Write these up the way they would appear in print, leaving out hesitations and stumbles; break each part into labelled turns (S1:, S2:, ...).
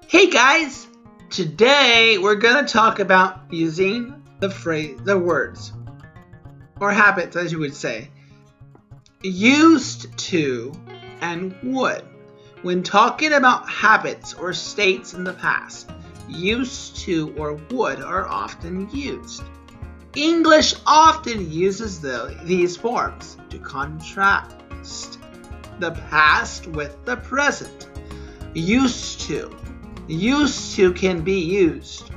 S1: Hey guys! Today we're going to talk about using the words, or habits as you would say, used to and would. When talking about habits or states in the past, used to or would are often used. English often uses these forms to contrast the past with the present. Used to. Used to can be used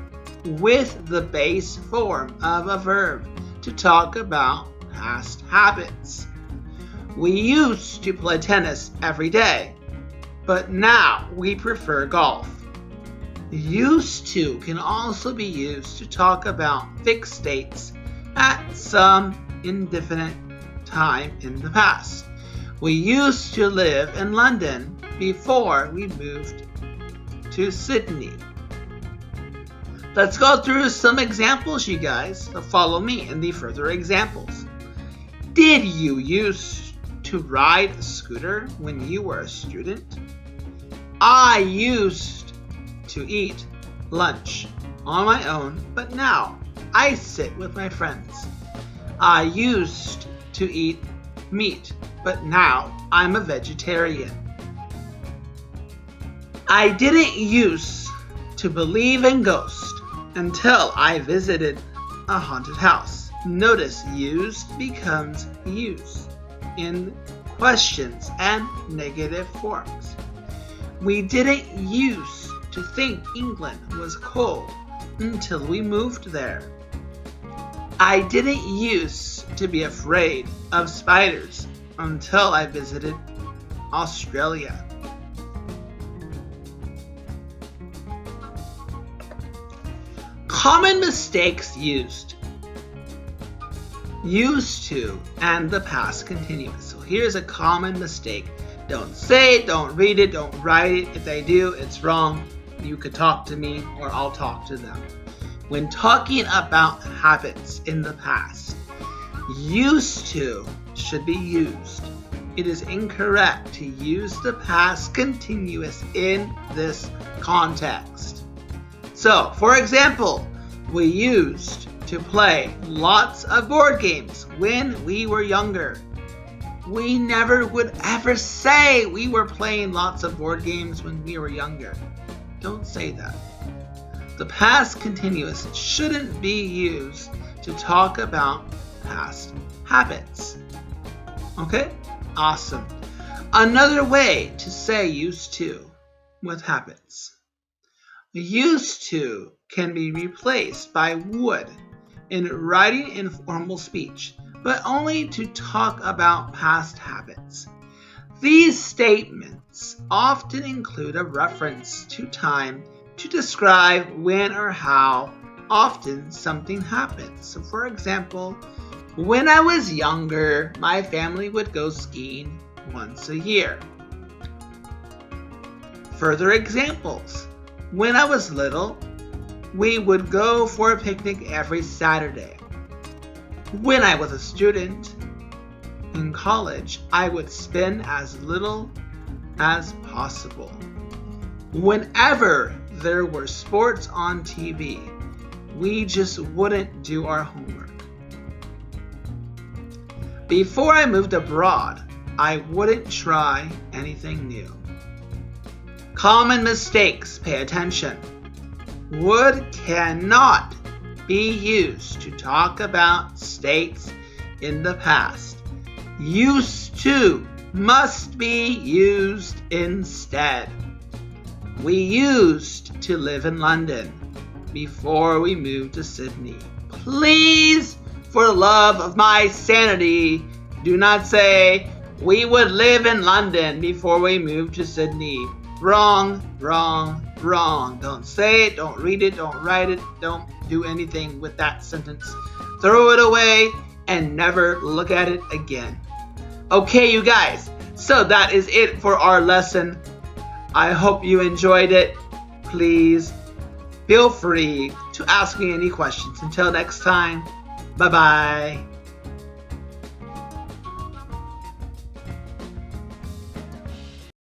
S1: with the base form of a verb to talk about past habits. We used to play tennis every day, but now we prefer golf. Used to can also be used to talk about fixed states at some indefinite time in the past. We used to live in London before we moved to Sydney. Let's go through some examples, you guys. Follow me in the further examples. Did you used to ride a scooter when you were a student? I used to eat lunch on my own, but now I sit with my friends. I used to eat meat, but now I'm a vegetarian. I didn't used to believe in ghosts until I visited a haunted house. Notice used becomes used in questions and negative forms. We didn't used to think England was cold until we moved there. I didn't used to be afraid of spiders until I visited Australia. Common mistakes used. Used to and the past continuous. So here's a common mistake. Don't say it, don't read it, don't write it. If they do, it's wrong. You could talk to me or I'll talk to them. When talking about habits in the past, used to should be used. It is incorrect to use the past continuous in this context. So, for example, we used to play lots of board games when we were younger. We never would ever say we were playing lots of board games when we were younger. Don't say that. The past continuous shouldn't be used to talk about past habits. Okay? Awesome. Another way to say used to with habits. Used to can be replaced by would in writing informal speech, but only to talk about past habits. These statements often include a reference to time to describe when or how often something happens. So for example, when I was younger, my family would go skiing once a year. Further examples. When I was little, we would go for a picnic every Saturday. When I was a student in college, I would spend as little as possible. Whenever there were sports on TV, we just wouldn't do our homework. Before I moved abroad, I wouldn't try anything new. Common mistakes, pay attention. Would cannot be used to talk about states in the past. Used to must be used instead. We used to live in London before we moved to Sydney. Please, for the love of my sanity, do not say we would live in London before we moved to Sydney. Wrong, wrong, wrong. Don't say it, don't read it, don't write it, don't do anything with that sentence. Throw it away and never look at it again. Okay, you guys, so that is it for our lesson. I hope you enjoyed it. Please feel free to ask me any questions. Until next time, bye-bye.